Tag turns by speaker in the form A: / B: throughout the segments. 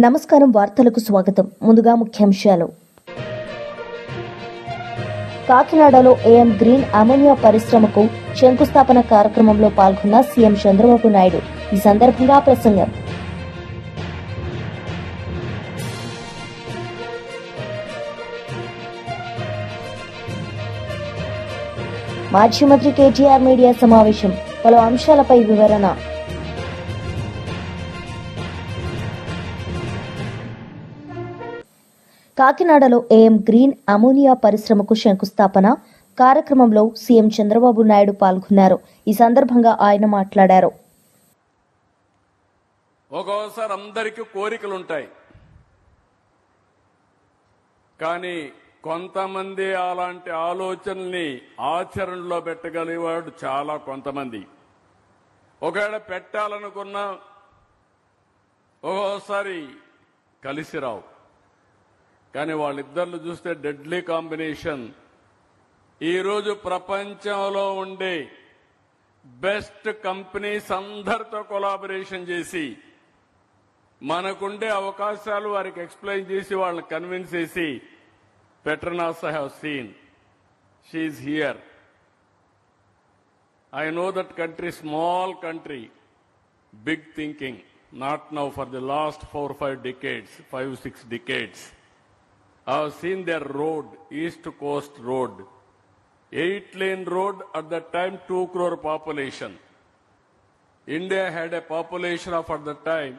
A: నమస్కారం. వార్తలకు స్వాగతం. ముందుగా ముఖ్యాంశాలు. కాకినాడలో ఏఎం గ్రీన్ అమోనియా పరిశ్రమకు శంకుస్థాపన కార్యక్రమంలో పాల్గొన్న సీఎం చంద్రబాబు నాయుడు. ఈ సందర్భంగా ప్రసంగం. మాజీ మంత్రి కేటీఆర్ మీడియా సమావేశం. పలు అంశాలపై వివరణ. కాకినాడలో ఏఎం గ్రీన్ అమోనియా పరిశ్రమకు శంకుస్థాపన కార్యక్రమంలో సీఎం చంద్రబాబు నాయుడు పాల్గొన్నారు. ఈ సందర్భంగా ఆయన మాట్లాడారు.
B: ఒక్కోసారి అందరికీ కోరికలు ఉంటాయి, కానీ కొంతమంది అలాంటి ఆలోచనల్ని ఆచరణలో పెట్టగలిగేవాడు చాలా కొంతమంది. ఒకవేళ పెట్టాలనుకున్నా ఒక్కోసారి కలిసి రావు. కానీ వాళ్ళిద్దరిని చూస్తే డెడ్లీ కాంబినేషన్. ఈరోజు ప్రపంచంలో ఉండే బెస్ట్ కంపెనీస్ అందరితో కొలాబరేషన్ చేసి మనకుండే అవకాశాలు వారికి ఎక్స్ప్లెయిన్ చేసి వాళ్ళని కన్విన్స్ చేసి Petronas I have seen. She is here. I know that country, small country, big thinking, not now, for the last 4 or 5 decades, 5-6 decades. I have seen their road, east coast road, 8-lane road, at that time 2 crore population. India had a population of, at that time,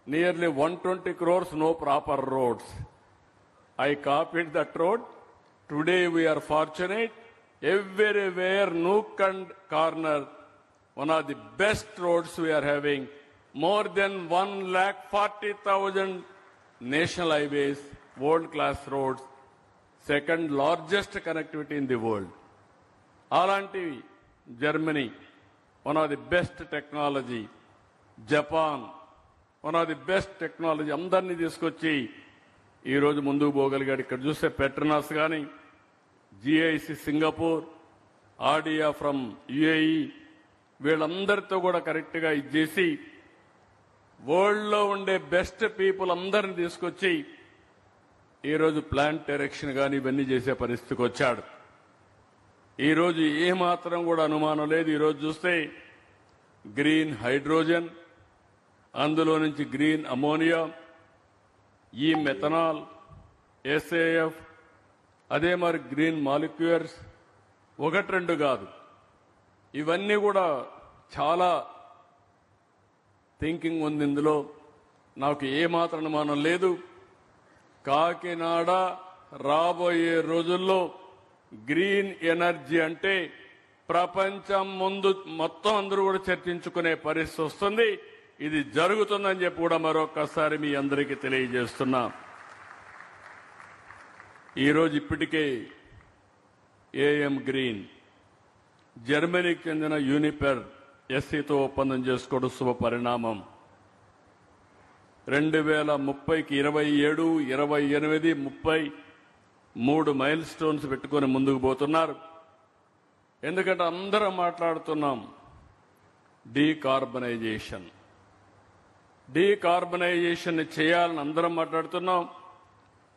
B: nearly 120 crores, no proper roads. I copied that road. Today we are fortunate. Everywhere, nook and corner, one of the best roads we are having. More than 1,40,000 national highways, world-class roads, second largest connectivity in the world. Alanti, Germany, one of the best technology. Japan, one of the best technology. Andarni తీసుకొచ్చి ఈ రోజు ముందుకు పోగలిగాడు. ఇక్కడ చూస్తే Petronas కానీ, GIC Singapore, ఆర్డియా from UAE, వీళ్ళందరితో కూడా కరెక్ట్గా ఇచ్చేసి వరల్డ్లో ఉండే బెస్ట్ పీపుల్ అందరిని తీసుకొచ్చి ఈరోజు ప్లాంట్ డైరెక్షన్ కానీ ఇవన్నీ చేసే పరిస్థితికి వచ్చాడు. ఈరోజు ఏమాత్రం కూడా అనుమానం లేదు. ఈరోజు చూస్తే గ్రీన్ హైడ్రోజన్, అందులో నుంచి గ్రీన్ అమోనియా, ఈ మెథనాల్, ఎస్ఏఎఫ్, అదే మరి గ్రీన్ మాలిక్యూల్స్, 1-2 కాదు, ఇవన్నీ కూడా చాలా థింకింగ్ ఉంది ఇందులో. నాకు ఏమాత్రం అనుమానం లేదు. కాకినాడ రాబోయే రోజుల్లో గ్రీన్ ఎనర్జీ అంటే ప్రపంచం ముందు మొత్తం అందరూ కూడా చర్చించుకునే పరిస్థితి వస్తుంది. ఇది జరుగుతుందని చెప్పి కూడా మరొకసారి మీ అందరికీ తెలియజేస్తున్నా. ఈరోజు ఇప్పటికే ఏఎం గ్రీన్ జర్మనీకి చెందిన యూనిపెర్ ఎస్సీతో ఒప్పందం చేసుకోవడం శుభ పరిణామం. 2030కి 27, 28, 30 3 మైల్ స్టోన్స్ పెట్టుకొని ముందుకు పోతున్నారు. ఎందుకంటే అందరం మాట్లాడుతున్నాం డీకార్బనైజేషన్ చేయాలని అందరం మాట్లాడుతున్నాం.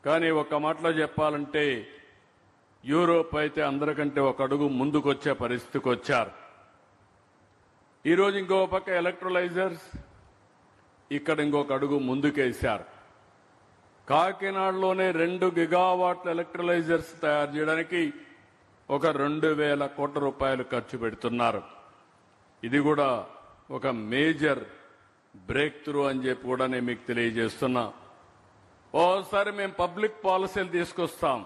B: కానీ ఒక మాటలో చెప్పాలంటే యూరోప్ అయితే అందరికంటే ఒక అడుగు ముందుకొచ్చే పరిస్థితికి వచ్చారు. ఈరోజు ఇంకో పక్క ఎలక్ట్రోలైజర్స్, ఇక్కడ ఇంకొక అడుగు ముందుకేశారు. కాకినాడలోనే 2 గిగావాట్ల ఎలక్ట్రోలైజర్స్ తయారు చేయడానికి ఒక 2,000 కోట్ల రూపాయలు ఖర్చు పెడుతున్నారు. ఇది కూడా ఒక మేజర్ బ్రేక్ త్రూ అని చెప్పి కూడా నేను మీకు తెలియజేస్తున్నా. ఓసారి మేము పబ్లిక్ పాలసీలు తీసుకొస్తాం,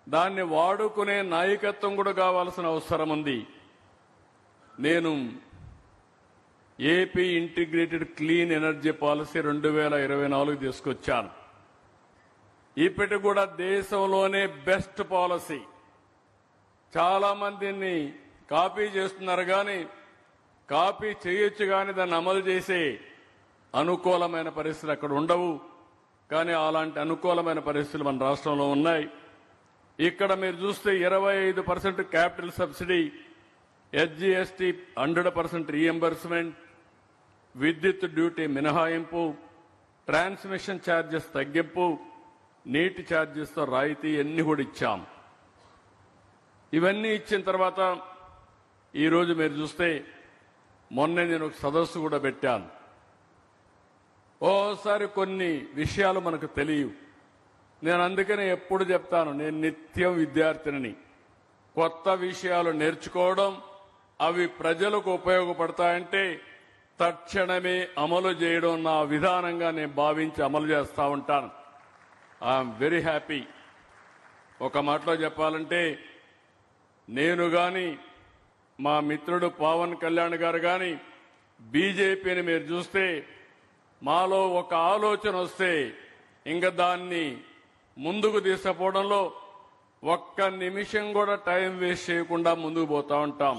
B: దాన్ని వాడుకునే నాయకత్వం కూడా కావాల్సిన అవసరం ఉంది. నేను AP integrated clean energy policy 2024 తీసుకొచ్చాను. ఇప్పటికి కూడా దేశంలోనే బెస్ట్ పాలసీ. చాలా మందిని కాపీ చేస్తున్నారు, కానీ కాపీ చేయొచ్చు, కానీ దాన్ని అమలు చేసే అనుకూలమైన పరిస్థితులు అక్కడ ఉండవు. కానీ అలాంటి అనుకూలమైన పరిస్థితులు మన రాష్ట్రంలో ఉన్నాయి. ఇక్కడ మీరు చూస్తే 25% క్యాపిటల్ సబ్సిడీ, ఎస్జీఎస్టీ 100% రీఎంబర్స్మెంట్, విద్యుత్ డ్యూటీ మినహాయింపు, ట్రాన్స్మిషన్ ఛార్జెస్ తగ్గింపు, నీటి ఛార్జెస్తో రాయితీ అన్ని కూడా ఇచ్చాం. ఇవన్నీ ఇచ్చిన తర్వాత ఈరోజు మీరు చూస్తే మొన్నే నేను ఒక సదస్సు కూడా పెట్టాను. ఓసారి కొన్ని విషయాలు మనకు తెలియవు. నేను అందుకనే ఎప్పుడు చెప్తాను, నేను నిత్యం విద్యార్థిని. కొత్త విషయాలు నేర్చుకోవడం, అవి ప్రజలకు ఉపయోగపడతాయంటే తక్షణమే అమలు చేయడం నా విధానంగా నేను భావించి అమలు చేస్తూ ఉంటాను. I'm very happy. ఒక మాటలో చెప్పాలంటే నేను కానీ మా మిత్రుడు పవన్ కళ్యాణ్ గారు కానీ బీజేపీని మీరు చూస్తే మాలో ఒక ఆలోచన వస్తే ఇంకా దాన్ని ముందుకు తీసుకుపోవడంలో ఒక్క నిమిషం కూడా టైం వేస్ట్ చేయకుండా ముందుకు పోతా ఉంటాం.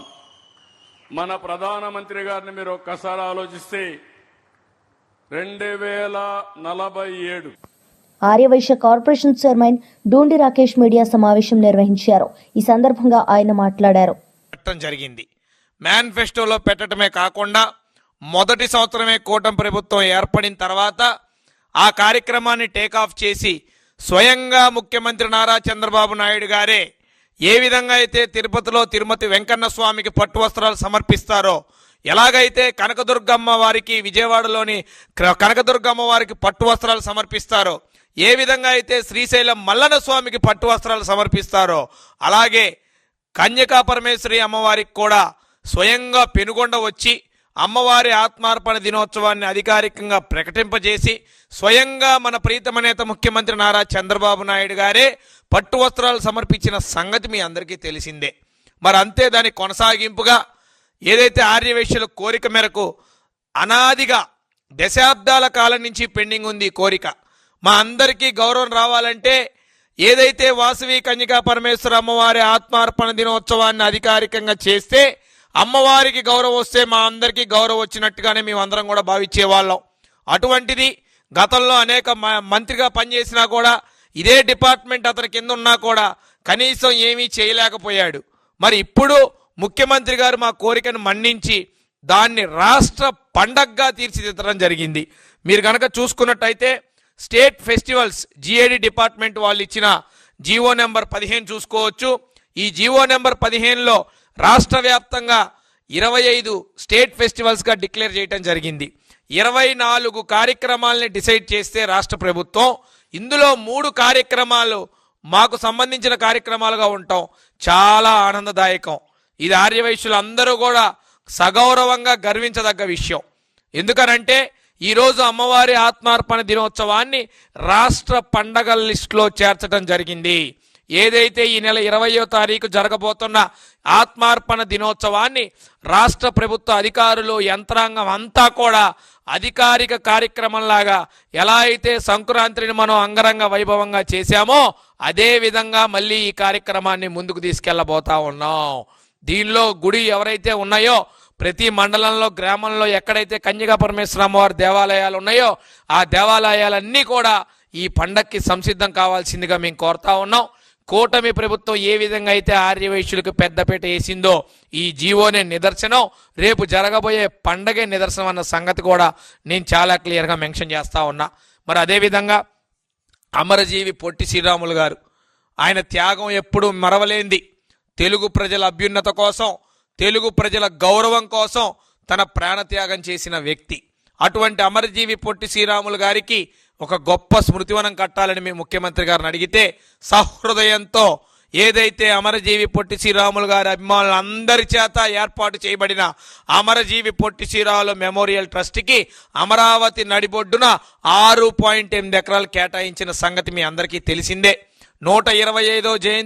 B: మన ప్రధానమంత్రి గారిని మీరు ఒక్కసారి ఆలోచిస్తే 2047
A: Aryavysya corporation chairman Dundi Rakesh media సమావేశం నిర్వహించారు. ఈ సందర్భంగా ఆయన మాట్లాడారు.
C: జరిగింది. మేనిఫెస్టోలో పెట్టడమే కాకుండా మొదటి సంవత్సరమే కూటమి ప్రభుత్వం ఏర్పడిన తర్వాత ఆ కార్యక్రమాన్ని టేకాఫ్ చేసి స్వయంగా ముఖ్యమంత్రి నారా చంద్రబాబు నాయుడు గారే ఏ విధంగా అయితే తిరుపతిలో తిరుమతి వెంకన్న స్వామికి పట్టు వస్త్రాలు సమర్పిస్తారో, ఎలాగైతే కనకదుర్గమ్మ వారికి విజయవాడలోని కనకదుర్గమ్మ వారికి పట్టు వస్త్రాలు సమర్పిస్తారో, ఏ విధంగా అయితే శ్రీశైలం మల్లన్న స్వామికి పట్టు వస్త్రాలు సమర్పిస్తారో, అలాగే కన్యకా పరమేశ్వరి అమ్మవారికి కూడా స్వయంగా పెనుగొండ వచ్చి అమ్మవారి ఆత్మార్పణ దినోత్సవాన్ని అధికారికంగా ప్రకటింపజేసి స్వయంగా మన ప్రీతమ నేత ముఖ్యమంత్రి నారా చంద్రబాబు నాయుడు గారే పట్టు వస్త్రాలు సమర్పించిన సంగతి మీ అందరికీ తెలిసిందే. మరి అంతే దాని కొనసాగింపుగా ఏదైతే ఆర్యవైశ్యుల కోరిక మేరకు అనాదిగా దశాబ్దాల కాలం నుంచి పెండింగ్ ఉంది కోరిక, మా అందరికీ గౌరవం రావాలంటే ఏదైతే వాసవి కన్యకా పరమేశ్వర అమ్మవారి ఆత్మార్పణ దినోత్సవాన్ని అధికారికంగా చేస్తే అమ్మవారికి గౌరవం వస్తే మా అందరికీ గౌరవం వచ్చినట్టుగానే మేమందరం కూడా భావించేవాళ్ళం. అటువంటిది గతంలో అనేక మంత్రిగా పనిచేసినా కూడా ఇదే డిపార్ట్మెంట్ అతని కింద ఉన్నా కూడా కనీసం ఏమీ చేయలేకపోయాడు. మరి ఇప్పుడు ముఖ్యమంత్రి గారు మా కోరికను మన్నించి దాన్ని రాష్ట్ర పండగగా తీర్చిదిద్దడం జరిగింది. మీరు కనుక చూసుకున్నట్టయితే స్టేట్ ఫెస్టివల్స్ జిఏడి డిపార్ట్మెంట్ వాళ్ళు ఇచ్చిన జీవో నెంబర్ 15 చూసుకోవచ్చు. ఈ జీవో నెంబర్ 15లో రాష్ట్ర వ్యాప్తంగా 25 స్టేట్ ఫెస్టివల్స్గా డిక్లేర్ చేయడం జరిగింది. 24 కార్యక్రమాలని డిసైడ్ చేస్తే రాష్ట్ర ప్రభుత్వం, ఇందులో 3 కార్యక్రమాలు మాకు సంబంధించిన కార్యక్రమాలుగా ఉంటాం. చాలా ఆనందదాయకం. ఇది ఆర్యవైశ్యులు అందరూ కూడా సగౌరవంగా గర్వించదగ్గ విషయం. ఎందుకనంటే ఈరోజు అమ్మవారి ఆత్మార్పణ దినోత్సవాన్ని రాష్ట్ర పండగల లిస్టులో చేర్చడం జరిగింది. ఏదైతే ఈ నెల 20వ తారీఖు జరగబోతున్న ఆత్మార్పణ దినోత్సవాన్ని రాష్ట్ర ప్రభుత్వ అధికారులు యంత్రాంగం అంతా కూడా అధికారిక కార్యక్రమంలాగా ఎలా అయితే సంక్రాంతిని మనం అంగరంగ వైభవంగా చేశామో అదే విధంగా మళ్ళీ ఈ కార్యక్రమాన్ని ముందుకు తీసుకెళ్లబోతా ఉన్నాం. దీనిలో గుడి ఎవరైతే ఉన్నాయో ప్రతి మండలంలో గ్రామంలో ఎక్కడైతే కన్యకా పరమేశ్వర అమ్మవారి దేవాలయాలు ఉన్నాయో ఆ దేవాలయాలన్నీ కూడా ఈ పండక్కి సంసిద్ధం కావాల్సిందిగా మేము కోరుతా ఉన్నాం. కూటమి ప్రభుత్వం ఏ విధంగా అయితే ఆర్యవైశ్యులకు పెద్దపీట వేసిందో ఈ జీవోనే నిదర్శనం, రేపు జరగబోయే పండగే నిదర్శనం అన్న సంగతి కూడా నేను చాలా క్లియర్గా మెన్షన్ చేస్తా ఉన్నా. మరి అదేవిధంగా అమరజీవి పొట్టి శ్రీరాములు గారు, ఆయన త్యాగం ఎప్పుడూ మరవలేంది. తెలుగు ప్రజల అభ్యున్నత కోసం, తెలుగు ప్రజల గౌరవం కోసం తన ప్రాణత్యాగం చేసిన వ్యక్తి. అటువంటి అమరజీవి పొట్టి శ్రీరాములు గారికి ఒక గొప్ప స్మృతివనం కట్టాలని మేము ముఖ్యమంత్రి గారిని అడిగితే సహృదయంతో ఏదైతే అమరజీవి పొట్టి శ్రీరాములు గారి అభిమానులందరి చేత ఏర్పాటు చేయబడిన అమరజీవి పొట్టి శ్రీరాములు మెమోరియల్ ట్రస్ట్కి అమరావతి నడిబొడ్డున 6.8 ఎకరాలు కేటాయించిన సంగతి మీ అందరికీ తెలిసిందే. 125వ జయంతి